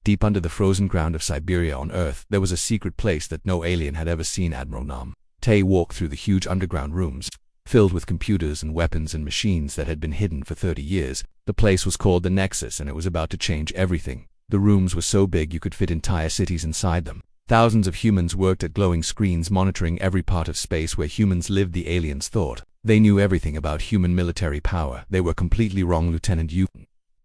Deep under the frozen ground of Siberia on Earth, there was a secret place that no alien had ever seen. Admiral Nam Te walked through the huge underground rooms, filled with computers and weapons and machines that had been hidden for 30 years. The place was called the Nexus, and it was about to change everything. The rooms were so big you could fit entire cities inside them. Thousands of humans worked at glowing screens monitoring every part of space where humans lived. The aliens thought they knew everything about human military power. They were completely wrong. Lieutenant Yu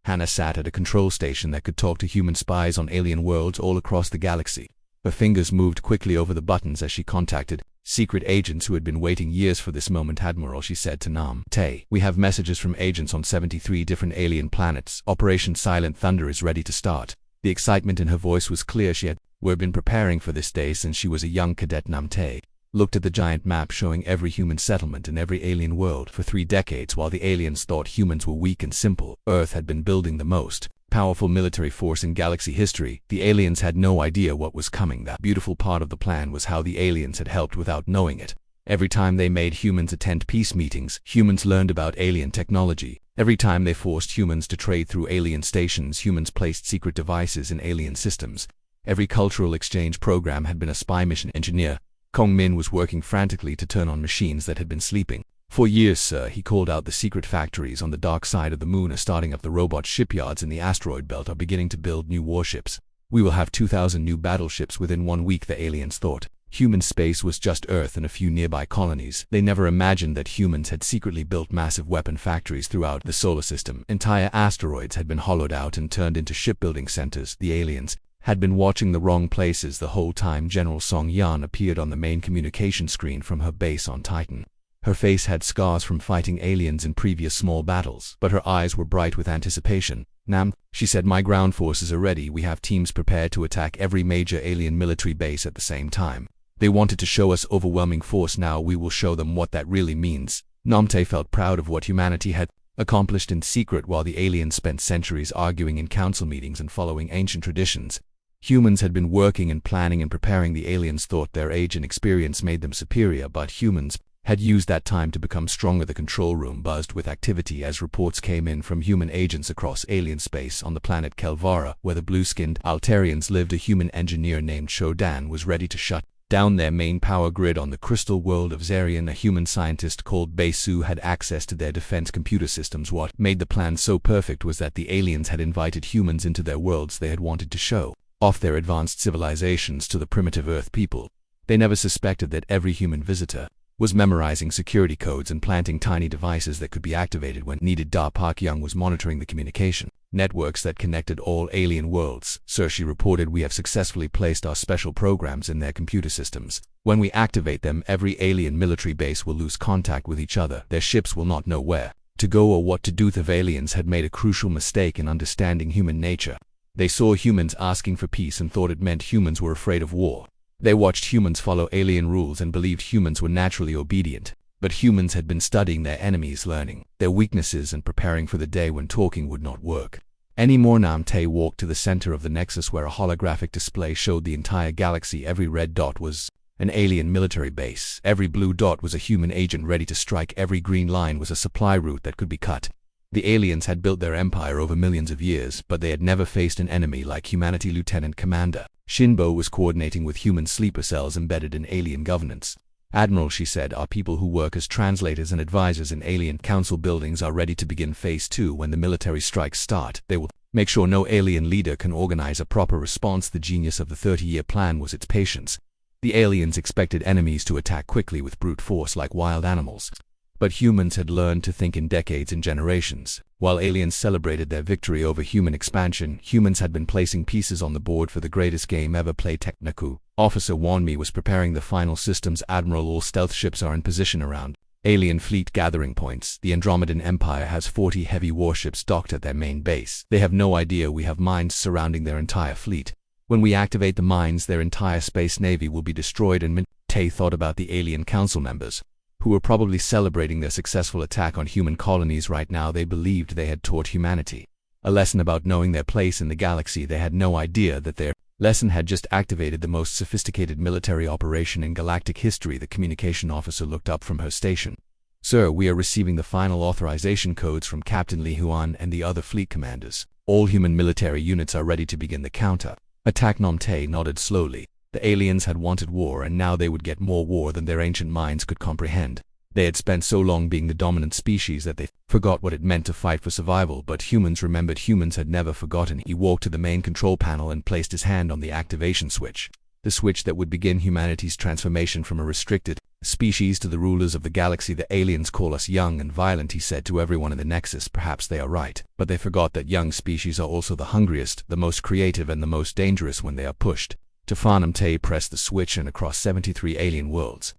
Hannah sat at a control station that could talk to human spies on alien worlds all across the galaxy. Her fingers moved quickly over the buttons as she contacted secret agents who had been waiting years for this moment. Admiral, she said to Nam Te, we have messages from agents on 73 different alien planets. Operation Silent Thunder is ready to start. The excitement in her voice was clear. We've been preparing for this day since she was a young cadet. Nam Te looked at the giant map showing every human settlement in every alien world. For 3 decades, while the aliens thought humans were weak and simple, Earth had been building the most powerful military force in galaxy history. The aliens had no idea what was coming. That beautiful part of the plan was how the aliens had helped without knowing it. Every time they made humans attend peace meetings, humans learned about alien technology. Every time they forced humans to trade through alien stations, humans placed secret devices in alien systems. Every cultural exchange program had been a spy mission. Engineer Kong Min was working frantically to turn on machines that had been sleeping. For years, sir, he called out. The secret factories on the dark side of the moon are starting up. The robot shipyards in the asteroid belt are beginning to build new warships. We will have 2,000 new battleships within 1 week. The aliens thought human space was just Earth and a few nearby colonies. They never imagined that humans had secretly built massive weapon factories throughout the solar system. Entire asteroids had been hollowed out and turned into shipbuilding centers. The aliens had been watching the wrong places the whole time. General Song Yan appeared on the main communication screen from her base on Titan. Her face had scars from fighting aliens in previous small battles, but her eyes were bright with anticipation. Nam, she said, my ground forces are ready. We have teams prepared to attack every major alien military base at the same time. They wanted to show us overwhelming force. Now we will show them what that really means. Namte felt proud of what humanity had accomplished in secret while the aliens spent centuries arguing in council meetings and following ancient traditions. Humans had been working and planning and preparing. The aliens thought their age and experience made them superior, but humans had used that time to become stronger. The control room buzzed with activity as reports came in from human agents across alien space. On the planet Kelvara, where the blue-skinned Altarians lived, a human engineer named Shodan was ready to shut down their main power grid. On the crystal world of Zarian, a human scientist called Besu had access to their defense computer systems. What made the plan so perfect was that the aliens had invited humans into their worlds. They had wanted to show off their advanced civilizations to the primitive Earth people. They never suspected that every human visitor was memorizing security codes and planting tiny devices that could be activated when needed. Da Park Young was monitoring the communication networks that connected all alien worlds. Sir, she reported, we have successfully placed our special programs in their computer systems. When we activate them, every alien military base will lose contact with each other. Their ships will not know where to go or what to do. The aliens had made a crucial mistake in understanding human nature. They saw humans asking for peace and thought it meant humans were afraid of war. They watched humans follow alien rules and believed humans were naturally obedient. But humans had been studying their enemies, learning their weaknesses and preparing for the day when talking would not work anymore. Nam Te walked to the center of the Nexus where a holographic display showed the entire galaxy. Every red dot was an alien military base. Every blue dot was a human agent ready to strike. Every green line was a supply route that could be cut. The aliens had built their empire over millions of years, but they had never faced an enemy like humanity. Lieutenant Commander Shinbo was coordinating with human sleeper cells embedded in alien governance. Admiral, she said, our people who work as translators and advisors in alien council buildings are ready to begin phase 2. When the military strikes start, they will make sure no alien leader can organize a proper response. The genius of the 30-year plan was its patience. The aliens expected enemies to attack quickly with brute force like wild animals. But humans had learned to think in decades and generations. While aliens celebrated their victory over human expansion, humans had been placing pieces on the board for the greatest game ever played. Techniku Officer Wanmi was preparing the final systems. Admiral, all stealth ships are in position around alien fleet gathering points. The Andromedan Empire has 40 heavy warships docked at their main base. They have no idea we have mines surrounding their entire fleet. When we activate the mines, their entire space navy will be destroyed. And Min Te thought about the alien council members, who were probably celebrating their successful attack on human colonies right now. They believed they had taught humanity a lesson about knowing their place in the galaxy. They had no idea that their lesson had just activated the most sophisticated military operation in galactic history. The communication officer looked up from her station. Sir, we are receiving the final authorization codes from Captain Li Huan and the other fleet commanders. All human military units are ready to begin the counter. Attack. Tay nodded slowly. The aliens had wanted war, and now they would get more war than their ancient minds could comprehend. They had spent so long being the dominant species that they forgot what it meant to fight for survival, but humans remembered. Humans had never forgotten. He walked to the main control panel and placed his hand on the activation switch. The switch that would begin humanity's transformation from a restricted species to the rulers of the galaxy. The aliens call us young and violent, he said to everyone in the Nexus. Perhaps they are right, but they forgot that young species are also the hungriest, the most creative, and the most dangerous when they are pushed. Tay pressed the switch, and across 73 alien worlds,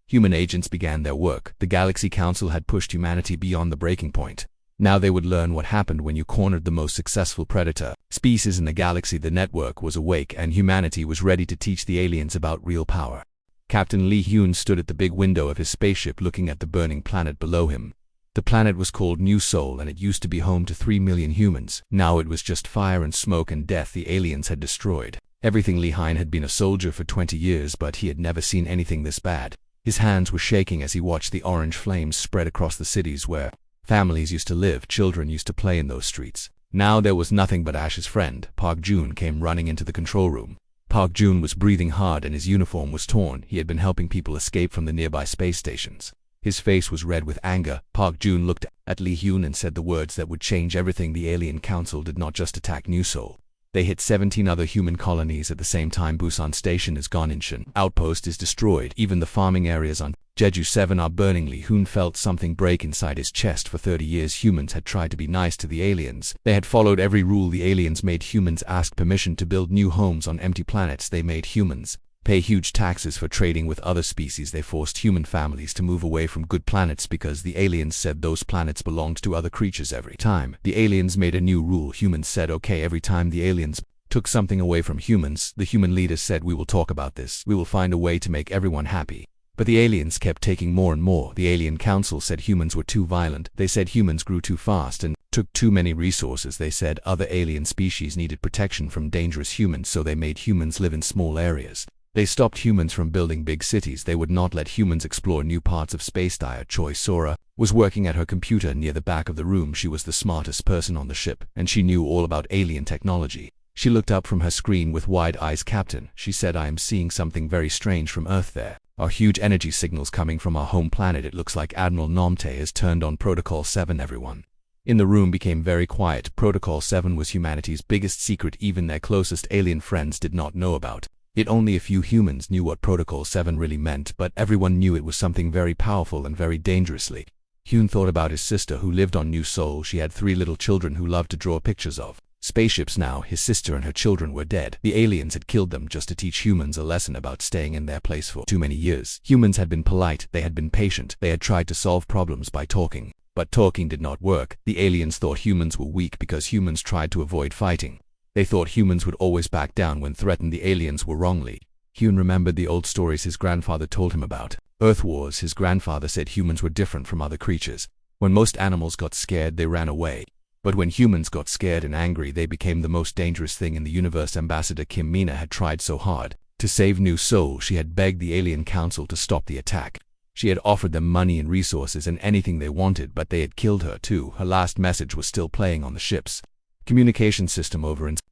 human agents began their work. The Galaxy Council had pushed humanity beyond the breaking point. Now they would learn what happened when you cornered the most successful predator species in the galaxy. The network was awake, and humanity was ready to teach the aliens about real power. Captain Lee Hyun stood at the big window of his spaceship looking at the burning planet below him. The planet was called New Sol, and it used to be home to 3 million humans. Now it was just fire and smoke and death the aliens had destroyed. Everything. Lee Hyun had been a soldier for 20 years, but he had never seen anything this bad. His hands were shaking as he watched the orange flames spread across the cities where families used to live. Children used to play in those streets. Now there was nothing but ash. His friend, Park Jun, came running into the control room. Park Jun was breathing hard and his uniform was torn. He had been helping people escape from the nearby space stations. His face was red with anger. Park Jun looked at Lee Hyun and said the words that would change everything. The Alien Council did not just attack New Sol. They hit 17 other human colonies at the same time. Busan Station is gone. Incheon Outpost is destroyed. Even the farming areas on Jeju 7 are burning. Lee Hyun felt something break inside his chest. For 30 years humans had tried to be nice to the aliens. They had followed every rule. The aliens made humans ask permission to build new homes on empty planets. They made humans pay huge taxes for trading with other species. They forced human families to move away from good planets because the aliens said those planets belonged to other creatures. Every time the aliens made a new rule, humans said okay. Every time the aliens took something away from humans, the human leaders said we will talk about this. We will find a way to make everyone happy. But the aliens kept taking more and more. The Alien Council said humans were too violent. They said humans grew too fast and took too many resources. They said other alien species needed protection from dangerous humans, so they made humans live in small areas. They stopped humans from building big cities. They would not let humans explore new parts of space. Choi Sora was working at her computer near the back of the room. She was the smartest person on the ship, and she knew all about alien technology. She looked up from her screen with wide eyes. Captain, she said, I am seeing something very strange from Earth. There are huge energy signals coming from our home planet. It looks like Admiral Namte has turned on Protocol 7. Everyone in the room became very quiet. Protocol 7 was humanity's biggest secret. Even their closest alien friends did not know about it. Only a few humans knew what Protocol 7 really meant, but everyone knew it was something very powerful and very dangerously. Hyun thought about his sister who lived on New Sol. She had 3 little children who loved to draw pictures of spaceships. Now his sister and her children were dead. The aliens had killed them just to teach humans a lesson about staying in their place for too many years. Humans had been polite, they had been patient, they had tried to solve problems by talking. But talking did not work. The aliens thought humans were weak because humans tried to avoid fighting. They thought humans would always back down when threatened. The aliens were wrongly. Hyun remembered the old stories his grandfather told him about Earth wars. His grandfather said humans were different from other creatures. When most animals got scared, they ran away. But when humans got scared and angry, they became the most dangerous thing in the universe. Ambassador Kim Mina had tried so hard to save New Sol. She had begged the Alien Council to stop the attack. She had offered them money and resources and anything they wanted, but they had killed her too. Her last message was still playing on the ship's communication system.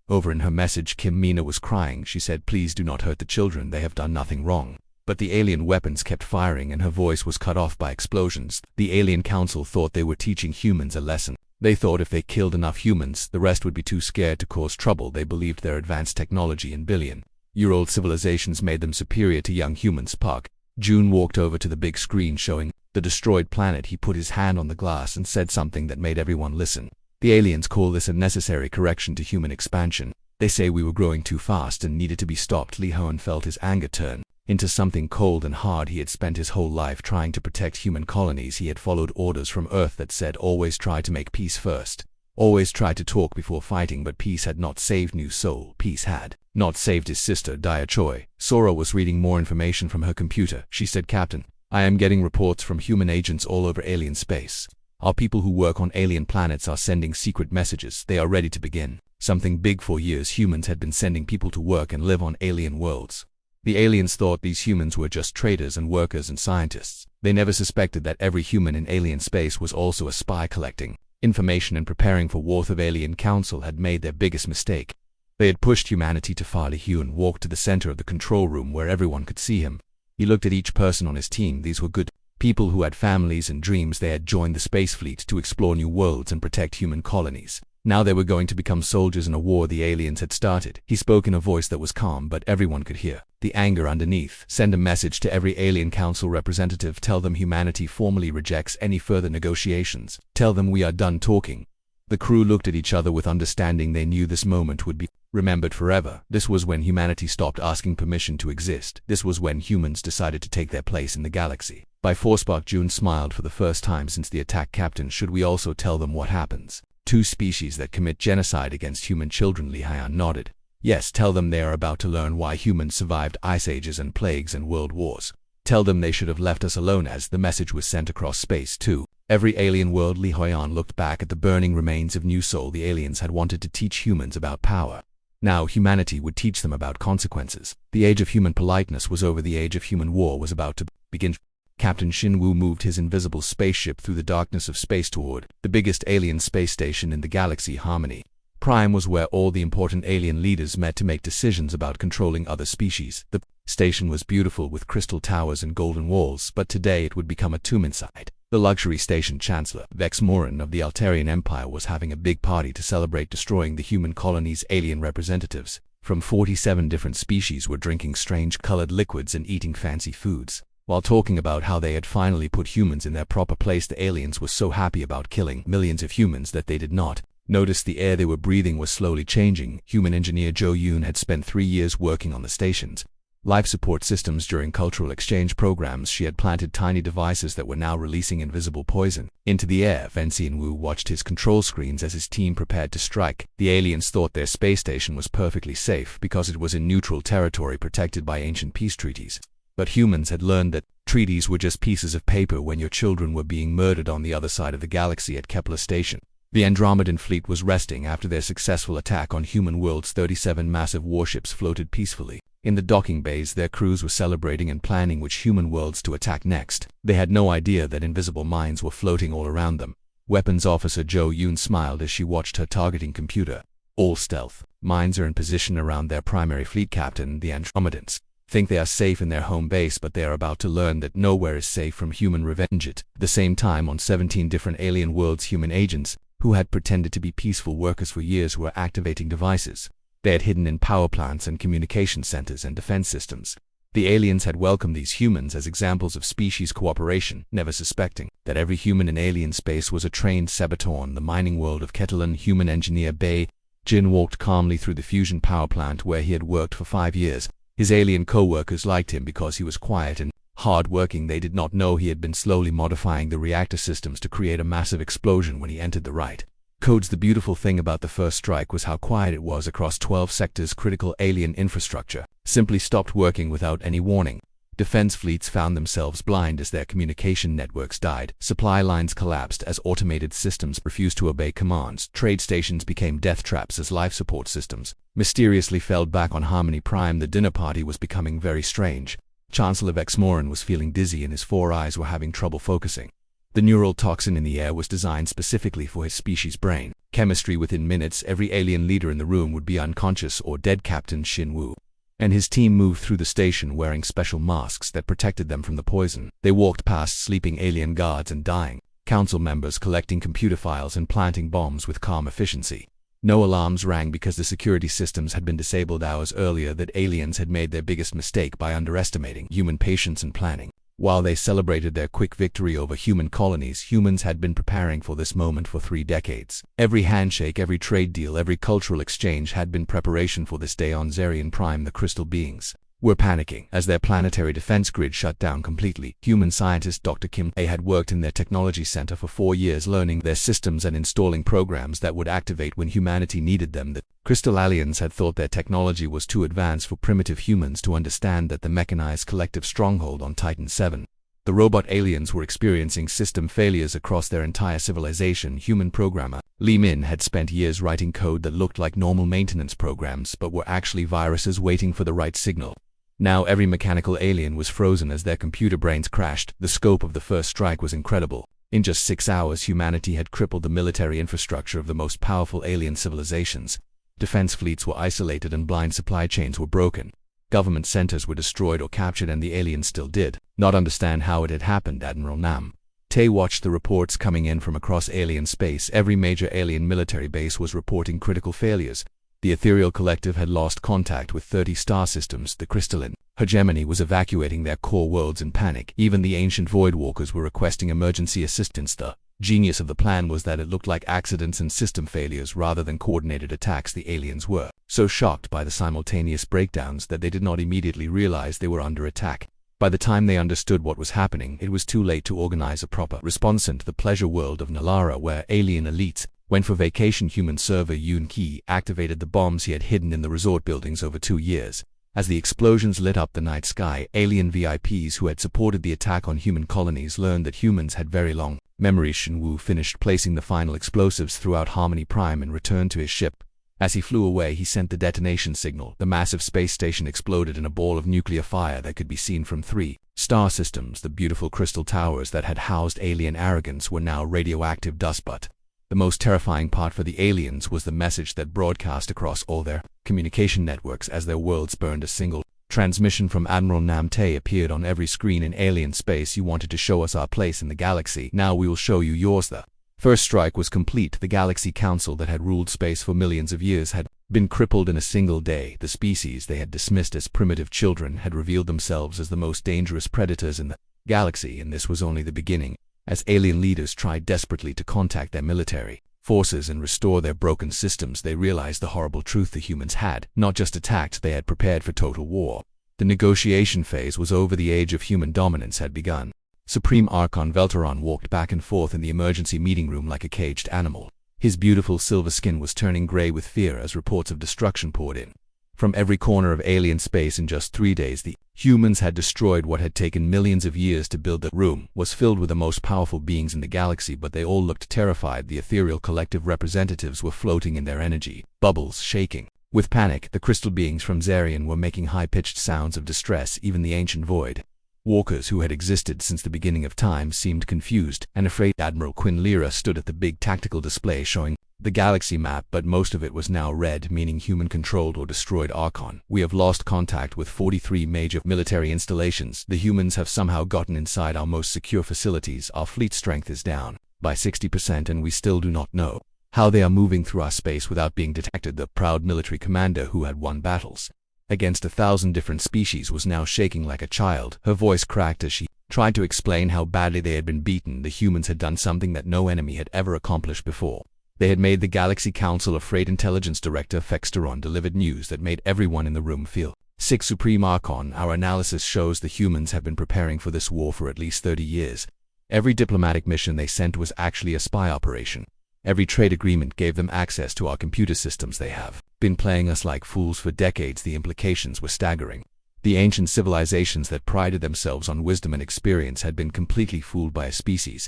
Over in her message, Kim Mina was crying. She said, please do not hurt the children, they have done nothing wrong. But the alien weapons kept firing and her voice was cut off by explosions. The Alien Council thought they were teaching humans a lesson. They thought if they killed enough humans, the rest would be too scared to cause trouble. They believed their advanced technology and billion-year-old civilizations made them superior to young humans. Park Jun walked over to the big screen showing the destroyed planet. He put his hand on the glass and said something that made everyone listen. The aliens call this a necessary correction to human expansion. They say we were growing too fast and needed to be stopped. Lee Hyun felt his anger turn into something cold and hard. He had spent his whole life trying to protect human colonies. He had followed orders from Earth that said always try to make peace first. Always try to talk before fighting, but peace had not saved New Sol. Peace had not saved his sister, Choi. Sora was reading more information from her computer. She said, Captain, I am getting reports from human agents all over alien space. Our people who work on alien planets are sending secret messages. They are ready to begin something big. For years humans had been sending people to work and live on alien worlds. The aliens thought these humans were just traders and workers and scientists. They never suspected that every human in alien space was also a spy collecting information and preparing for war of Alien Council had made their biggest mistake. They had pushed humanity too far. Hugh walked to the center of the control room where everyone could see him. He looked at each person on his team. These were good people who had families and dreams. They had joined the space fleet to explore new worlds and protect human colonies. Now they were going to become soldiers in a war the aliens had started. He spoke in a voice that was calm, but everyone could hear the anger underneath. Send a message to every Alien Council representative. Tell them humanity formally rejects any further negotiations. Tell them we are done talking. The crew looked at each other with understanding. They knew this moment would be remembered forever. This was when humanity stopped asking permission to exist. This was when humans decided to take their place in the galaxy. By Forspark, June smiled for the first time since the attack. Captain, should we also tell them what happens? Two species that commit genocide against human children. Lihan nodded. Yes, tell them they are about to learn why humans survived ice ages and plagues and world wars. Tell them they should have left us alone. As the message was sent across space too. Every alien world. Li Huiyan looked back at the burning remains of New Sol. The aliens had wanted to teach humans about power. Now humanity would teach them about consequences. The age of human politeness was over. The age of human war was about to begin. Captain Shinwu moved his invisible spaceship through the darkness of space toward the biggest alien space station in the galaxy. Harmony Prime was where all the important alien leaders met to make decisions about controlling other species. The station was beautiful with crystal towers and golden walls, but today it would become a tomb inside. The luxury station chancellor, Vex Morin of the Altarian Empire, was having a big party to celebrate destroying the human colony's alien representatives. From 47 different species were drinking strange colored liquids and eating fancy foods. While talking about how they had finally put humans in their proper place, the aliens were so happy about killing millions of humans that they did not notice the air they were breathing was slowly changing. Human engineer Zhou Yun had spent 3 years working on the station's life support systems. During cultural exchange programs, she had planted tiny devices that were now releasing invisible poison into the air. Ven Xianwu watched his control screens as his team prepared to strike. The aliens thought their space station was perfectly safe because it was in neutral territory protected by ancient peace treaties. But humans had learned that treaties were just pieces of paper when your children were being murdered on the other side of the galaxy at Kepler Station. The Andromedan fleet was resting after their successful attack on human worlds. 37 massive warships floated peacefully in the docking bays. Their crews were celebrating and planning which human worlds to attack next. They had no idea that invisible mines were floating all around them. Weapons officer Zhou Yun smiled as she watched her targeting computer. All stealth mines are in position around their primary fleet. Captain, the Andromedans think they are safe in their home base, but they are about to learn that nowhere is safe from human revenge. At the same time, on 17 different alien worlds, human agents who had pretended to be peaceful workers for years were activating devices they had hidden in power plants and communication centers and defense systems. The aliens had welcomed these humans as examples of species cooperation, never suspecting that every human in alien space was a trained saboteur. In the mining world of Ketelan, human engineer Bei Jin walked calmly through the fusion power plant where he had worked for 5 years. His alien co-workers liked him because he was quiet and hard-working. They did not know he had been slowly modifying the reactor systems to create a massive explosion when he entered the right codes. The beautiful thing about the first strike was how quiet it was across 12 sectors. Critical alien infrastructure simply stopped working without any warning. Defense fleets found themselves blind as their communication networks died. Supply lines collapsed as automated systems refused to obey commands. Trade stations became death traps as life support systems mysteriously fell back on Harmony Prime. The dinner party was becoming very strange. Chancellor Vex Morin was feeling dizzy and his 4 eyes were having trouble focusing. The neural toxin in the air was designed specifically for his species' brain chemistry. Within minutes, every alien leader in the room would be unconscious or dead. Captain Shinwu and his team moved through the station wearing special masks that protected them from the poison. They walked past sleeping alien guards and dying council members collecting computer files and planting bombs with calm efficiency. No alarms rang because the security systems had been disabled hours earlier. That aliens had made their biggest mistake by underestimating human patience and planning. While they celebrated their quick victory over human colonies, humans had been preparing for this moment for 3 decades. Every handshake, every trade deal, every cultural exchange had been preparation for this day. On Zerion Prime, the crystal beings were panicking as their planetary defense grid shut down completely. Human scientist Dr. Kim A had worked in their technology center for 4 years learning their systems and installing programs that would activate when humanity needed them. The crystal aliens had thought their technology was too advanced for primitive humans to understand that the mechanized collective stronghold on Titan 7. The robot aliens were experiencing system failures across their entire civilization. Human programmer Li Min had spent years writing code that looked like normal maintenance programs but were actually viruses waiting for the right signal. Now every mechanical alien was frozen as their computer brains crashed. The scope of the first strike was incredible. In just 6 hours, humanity had crippled the military infrastructure of the most powerful alien civilizations. Defense fleets were isolated and blind supply chains were broken. Government centers were destroyed or captured, and the aliens still did not understand how it had happened. Admiral Nam Tay watched the reports coming in from across alien space. Every major alien military base was reporting critical failures. The Ethereal Collective had lost contact with 30 star systems. The crystalline hegemony was evacuating their core worlds in panic. Even the ancient Void Walkers were requesting emergency assistance. The genius of the plan was that it looked like accidents and system failures rather than coordinated attacks. The aliens were so shocked by the simultaneous breakdowns that they did not immediately realize they were under attack. By the time they understood what was happening, it was too late to organize a proper response. Into the pleasure world of Nalara, where alien elites went for vacation, human server Yoon Ki activated the bombs he had hidden in the resort buildings over 2 years. As the explosions lit up the night sky, alien VIPs who had supported the attack on human colonies learned that humans had very long memories. Shenwu finished placing the final explosives throughout Harmony Prime and returned to his ship. As he flew away, he sent the detonation signal. The massive space station exploded in a ball of nuclear fire that could be seen from 3 star systems. The beautiful crystal towers that had housed alien arrogance were now radioactive dust. But the most terrifying part for the aliens was the message that broadcast across all their communication networks as their worlds burned. A single transmission from Admiral Nam Tay appeared on every screen in alien space. You wanted to show us our place in the galaxy. Now we will show you yours. The first strike was complete. The Galaxy Council that had ruled space for millions of years had been crippled in a single day. The species they had dismissed as primitive children had revealed themselves as the most dangerous predators in the galaxy, and this was only the beginning. As alien leaders tried desperately to contact their military forces and restore their broken systems, they realized the horrible truth. The humans had not just attacked, they had prepared for total war. The negotiation phase was over. The age of human dominance had begun. Supreme Archon Velteron walked back and forth in the emergency meeting room like a caged animal. His beautiful silver skin was turning gray with fear as reports of destruction poured in. From every corner of alien space in just 3 days, the humans had destroyed what had taken millions of years to build. The room was filled with the most powerful beings in the galaxy, but they all looked terrified. The Ethereal Collective representatives were floating in their energy bubbles, shaking with panic. The crystal beings from Zarian were making high-pitched sounds of distress. Even the ancient Void Walkers who had existed since the beginning of time seemed confused and afraid. Admiral Quinn Lyra stood at the big tactical display showing the galaxy map, but most of it was now red, meaning human-controlled or destroyed. Archon, we have lost contact with 43 major military installations. The humans have somehow gotten inside our most secure facilities. Our fleet strength is down by 60%, and we still do not know how they are moving through our space without being detected. The proud military commander who had won battles against 1,000 different species was now shaking like a child. Her voice cracked as she tried to explain how badly they had been beaten. The humans had done something that no enemy had ever accomplished before. They had made the Galaxy Council afraid. Intelligence Director Fexteron delivered news that made everyone in the room feel sick. Supreme Archon, our analysis shows the humans have been preparing for this war for at least 30 years. Every diplomatic mission they sent was actually a spy operation. Every trade agreement gave them access to our computer systems. They have been playing us like fools for decades. The implications were staggering. The ancient civilizations that prided themselves on wisdom and experience had been completely fooled by a species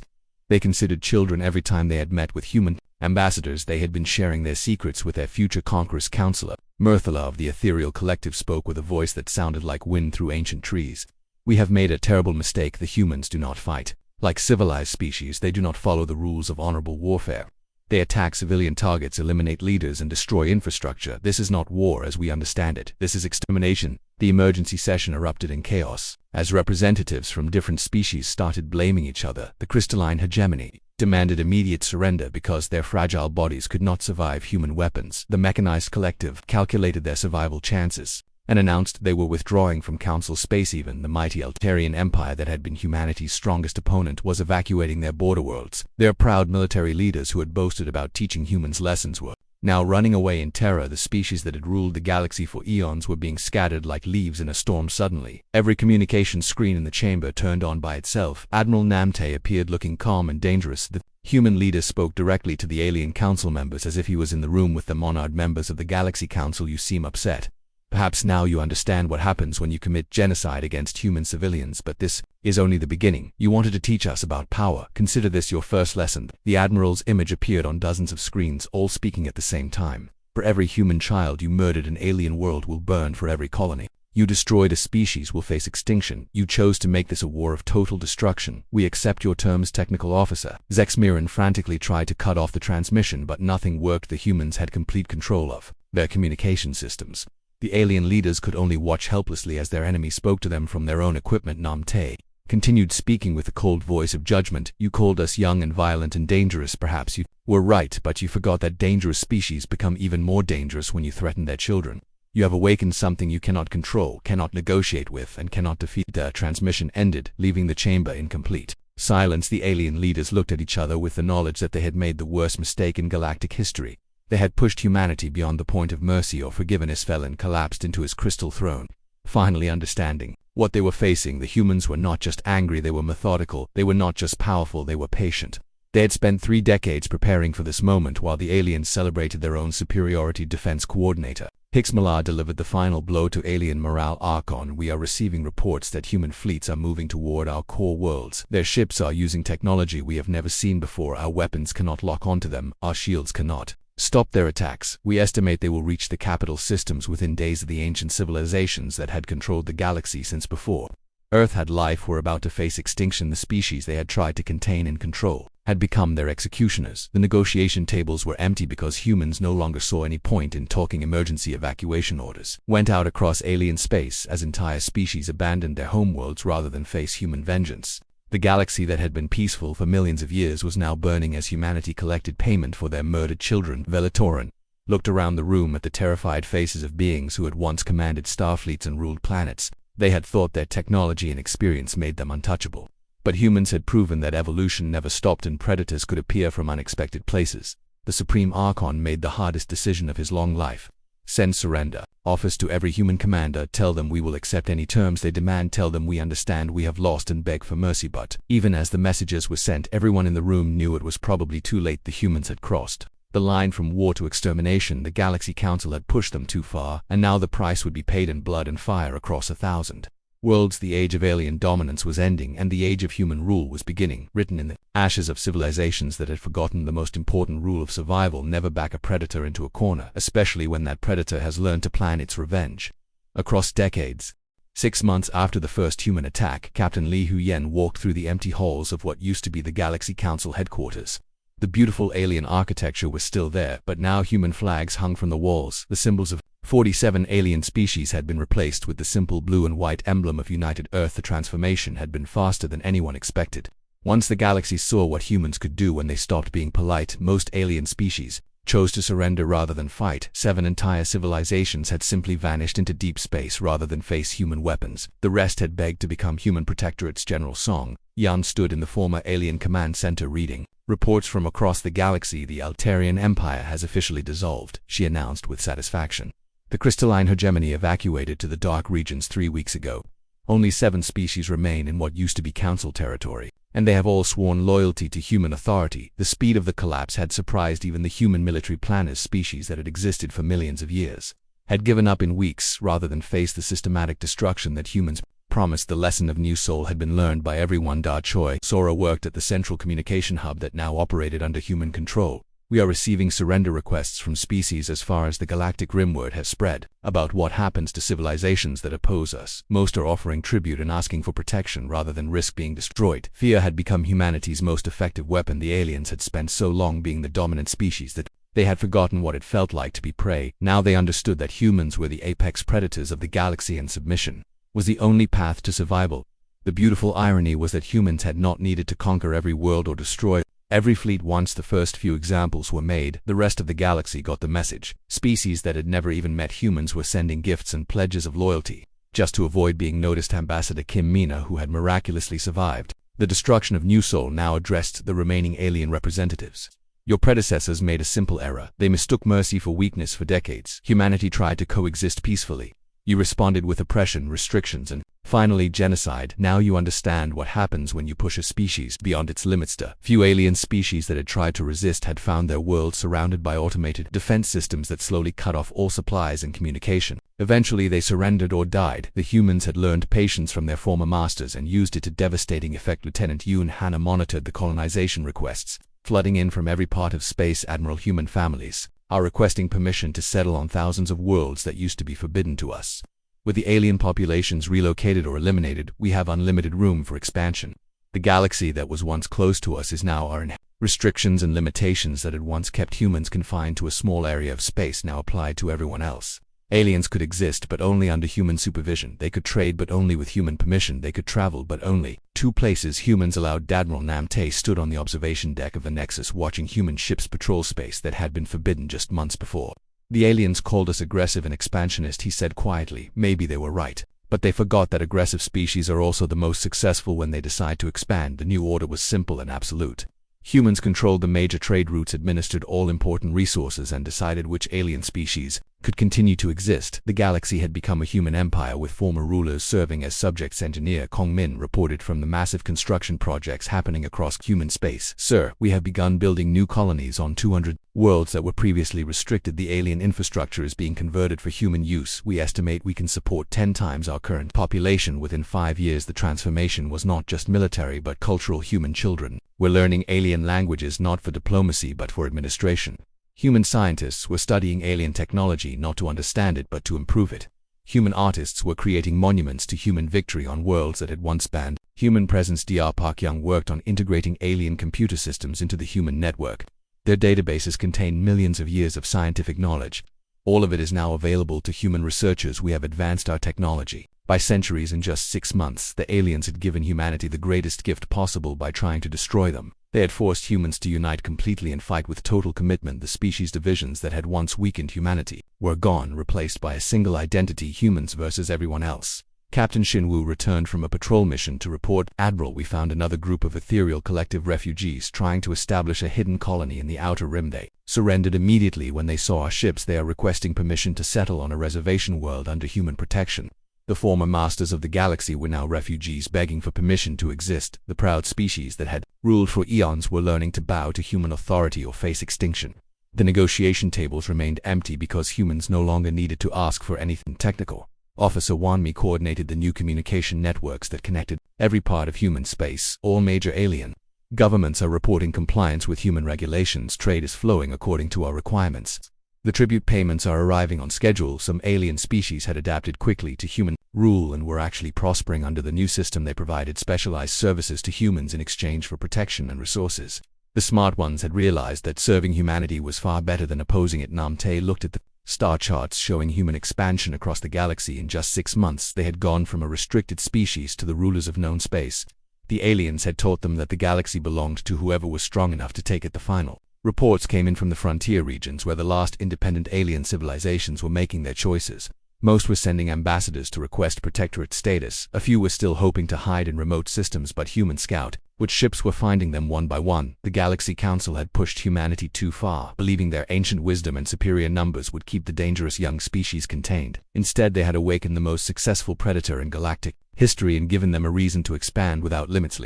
they considered children. Every time they had met with human ambassadors, they had been sharing their secrets with their future conquerors. Counselor Myrthala of the Ethereal Collective spoke with a voice that sounded like wind through ancient trees. We have made a terrible mistake. The humans do not fight like civilized species. They do not follow the rules of honorable warfare. They attack civilian targets, eliminate leaders, and destroy infrastructure. This is not war as we understand it. This is extermination. The emergency session erupted in chaos as representatives from different species started blaming each other. The crystalline hegemony demanded immediate surrender because their fragile bodies could not survive human weapons. The mechanized collective calculated their survival chances and announced they were withdrawing from Council space. Even the mighty Altarian Empire that had been humanity's strongest opponent was evacuating their border worlds. Their proud military leaders who had boasted about teaching humans lessons were now running away in terror. The species that had ruled the galaxy for eons were being scattered like leaves in a storm. Suddenly, every communication screen in the chamber turned on by itself. Admiral Namte appeared looking calm and dangerous. The human leader spoke directly to the alien council members as if he was in the room with them. Honored members of the Galaxy Council, you seem upset. Perhaps now you understand what happens when you commit genocide against human civilians, but this is only the beginning. You wanted to teach us about power. Consider this your first lesson. The Admiral's image appeared on dozens of screens, all speaking at the same time. For every human child you murdered, an alien world will burn. For every colony You destroyed a species will face extinction. You chose to make this a war of total destruction. We accept your terms, technical officer. Zexmiran frantically tried to cut off the transmission, but nothing worked. The humans had complete control of their communication systems. The alien leaders could only watch helplessly as their enemy spoke to them from their own equipment. Namte continued speaking with the cold voice of judgment. You called us young and violent and dangerous. Perhaps you were right, but you forgot that dangerous species become even more dangerous when you threaten their children. You have awakened something you cannot control, cannot negotiate with, and cannot defeat. The transmission ended, leaving the chamber in complete silence. The alien leaders looked at each other with the knowledge that they had made the worst mistake in galactic history. They had pushed humanity beyond the point of mercy or forgiveness. Felon collapsed into his crystal throne, finally understanding what they were facing. The humans were not just angry, they were methodical. They were not just powerful, they were patient. They had spent 3 decades preparing for this moment while the aliens celebrated their own superiority. Defense Coordinator Hixmalar delivered the final blow to alien morale. Archon, we are receiving reports that human fleets are moving toward our core worlds. Their ships are using technology we have never seen before. Our weapons cannot lock onto them. Our shields cannot stop their attacks. We estimate they will reach the capital systems within days. Of the ancient civilizations that had controlled the galaxy since before Earth had life were about to face extinction. The species they had tried to contain and control had become their executioners. The negotiation tables were empty because humans no longer saw any point in talking. Emergency evacuation orders went out across alien space as entire species abandoned their homeworlds rather than face human vengeance. The galaxy that had been peaceful for millions of years was now burning as humanity collected payment for their murdered children. Velatoran looked around the room at the terrified faces of beings who had once commanded starfleets and ruled planets. They had thought their technology and experience made them untouchable. But humans had proven that evolution never stopped and predators could appear from unexpected places. The Supreme Archon made the hardest decision of his long life. Send surrender. Offers to every human commander. Tell them we will accept any terms they demand. Tell them we understand we have lost and beg for mercy. But even as the messages were sent, everyone in the room knew it was probably too late. The humans had crossed the line from war to extermination. The Galaxy Council had pushed them too far, and now the price would be paid in blood and fire across 1,000 worlds. The age of alien dominance was ending, and the age of human rule was beginning. Written in the ashes of civilizations that had forgotten the most important rule of survival: never back a predator into a corner, especially when that predator has learned to plan its revenge. Across decades. 6 months after the first human attack, Captain Li Huyen walked through the empty halls of what used to be the Galaxy Council headquarters. The beautiful alien architecture was still there, but now human flags hung from the walls. The symbols of 47 alien species had been replaced with the simple blue and white emblem of United Earth. The transformation had been faster than anyone expected. Once the galaxy saw what humans could do when they stopped being polite, most alien species chose to surrender rather than fight. 7 entire civilizations had simply vanished into deep space rather than face human weapons. The rest had begged to become human protectorates. General Song Yan stood in the former alien command center reading reports from across the galaxy. The Altarian Empire has officially dissolved, she announced with satisfaction. The crystalline hegemony evacuated to the dark regions 3 weeks ago. Only 7 species remain in what used to be Council territory, and they have all sworn loyalty to human authority. The speed of the collapse had surprised even the human military planners. Species that had existed for millions of years had given up in weeks rather than face the systematic destruction that humans promised. The lesson of New Soul had been learned by everyone. Da Choi Sora worked at the central communication hub that now operated under human control. We are receiving surrender requests from species as far as the galactic rim. Word has spread about what happens to civilizations that oppose us. Most are offering tribute and asking for protection rather than risk being destroyed. Fear had become humanity's most effective weapon. The aliens had spent so long being the dominant species that they had forgotten what it felt like to be prey. Now they understood that humans were the apex predators of the galaxy, and submission was the only path to survival. The beautiful irony was that humans had not needed to conquer every world or destroy every fleet. Once the first few examples were made, the rest of the galaxy got the message. Species that had never even met humans were sending gifts and pledges of loyalty, just to avoid being noticed. Ambassador Kim Mina, who had miraculously survived the destruction of New Soul, now addressed the remaining alien representatives. Your predecessors made a simple error. They mistook mercy for weakness. For decades, humanity tried to coexist peacefully. You responded with oppression, restrictions, and finally genocide. Now you understand what happens when you push a species beyond its limits. The few alien species that had tried to resist had found their world surrounded by automated defense systems that slowly cut off all supplies and communication. Eventually they surrendered or died. The humans had learned patience from their former masters and used it to devastating effect. Lieutenant Yoon Hanna monitored the colonization requests flooding in from every part of space. Admiral, human families are requesting permission to settle on thousands of worlds that used to be forbidden to us. With the alien populations relocated or eliminated, we have unlimited room for expansion. The galaxy that was once close to us is now our inhabited. Restrictions and limitations that had once kept humans confined to a small area of space now apply to everyone else. Aliens could exist but only under human supervision. They could trade but only with human permission. They could travel but only. 2 places humans allowed. Admiral Namte stood on the observation deck of the Nexus watching human ships patrol space that had been forbidden just months before. The aliens called us aggressive and expansionist, he said quietly. Maybe they were right. But they forgot that aggressive species are also the most successful when they decide to expand. The new order was simple and absolute. Humans controlled the major trade routes, administered all important resources, and decided which alien species could continue to exist. The galaxy had become a human empire with former rulers serving as subjects. Engineer Kong Min reported from the massive construction projects happening across human space. Sir, we have begun building new colonies on 200 worlds that were previously restricted. The alien infrastructure is being converted for human use. We estimate we can support 10 times our current population within 5 years. The transformation was not just military but cultural. Human children were learning alien languages not for diplomacy but for administration. Human scientists were studying alien technology not to understand it but to improve it. Human artists were creating monuments to human victory on worlds that had once banned human presence. Dr. Park Young worked on integrating alien computer systems into the human network. Their databases contain millions of years of scientific knowledge. All of it is now available to human researchers. We have advanced our technology by centuries. In just 6 months, the aliens had given humanity the greatest gift possible by trying to destroy them. They had forced humans to unite completely and fight with total commitment. The species divisions that had once weakened humanity were gone, replaced by a single identity: humans versus everyone else. Captain Shinwu returned from a patrol mission to report, "Admiral, we found another group of ethereal collective refugees trying to establish a hidden colony in the outer rim. They surrendered immediately when they saw our ships. They are requesting permission to settle on a reservation world under human protection." The former masters of the galaxy were now refugees begging for permission to exist. The proud species that had ruled for eons were learning to bow to human authority or face extinction. The negotiation tables remained empty because humans no longer needed to ask for anything technical. Officer Wanmi coordinated the new communication networks that connected every part of human space. All major alien governments are reporting compliance with human regulations. Trade is flowing according to our requirements. The tribute payments are arriving on schedule. Some alien species had adapted quickly to human rule and were actually prospering under the new system. They provided specialized services to humans in exchange for protection and resources. The smart ones had realized that serving humanity was far better than opposing it. Namte looked at the star charts showing human expansion across the galaxy. In just 6 months, they had gone from a restricted species to the rulers of known space. The aliens had taught them that the galaxy belonged to whoever was strong enough to take it. The final reports came in from the frontier regions where the last independent alien civilizations were making their choices. Most were sending ambassadors to request protectorate status. A few were still hoping to hide in remote systems, but human scout which ships were finding them one by one. The Galaxy Council had pushed humanity too far, believing their ancient wisdom and superior numbers would keep the dangerous young species contained. Instead, they had awakened the most successful predator in galactic history and given them a reason to expand without limits.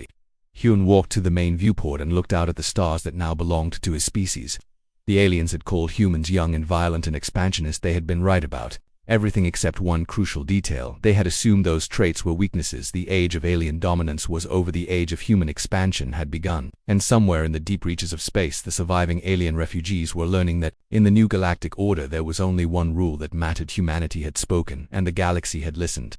Hyun walked to the main viewport and looked out at the stars that now belonged to his species. The aliens had called humans young and violent and expansionist. They had been right about everything except one crucial detail. They had assumed those traits were weaknesses. The age of alien dominance was over. The age of human expansion had begun. And somewhere in the deep reaches of space, the surviving alien refugees were learning that in the new galactic order there was only one rule that mattered. Humanity had spoken, and the galaxy had listened.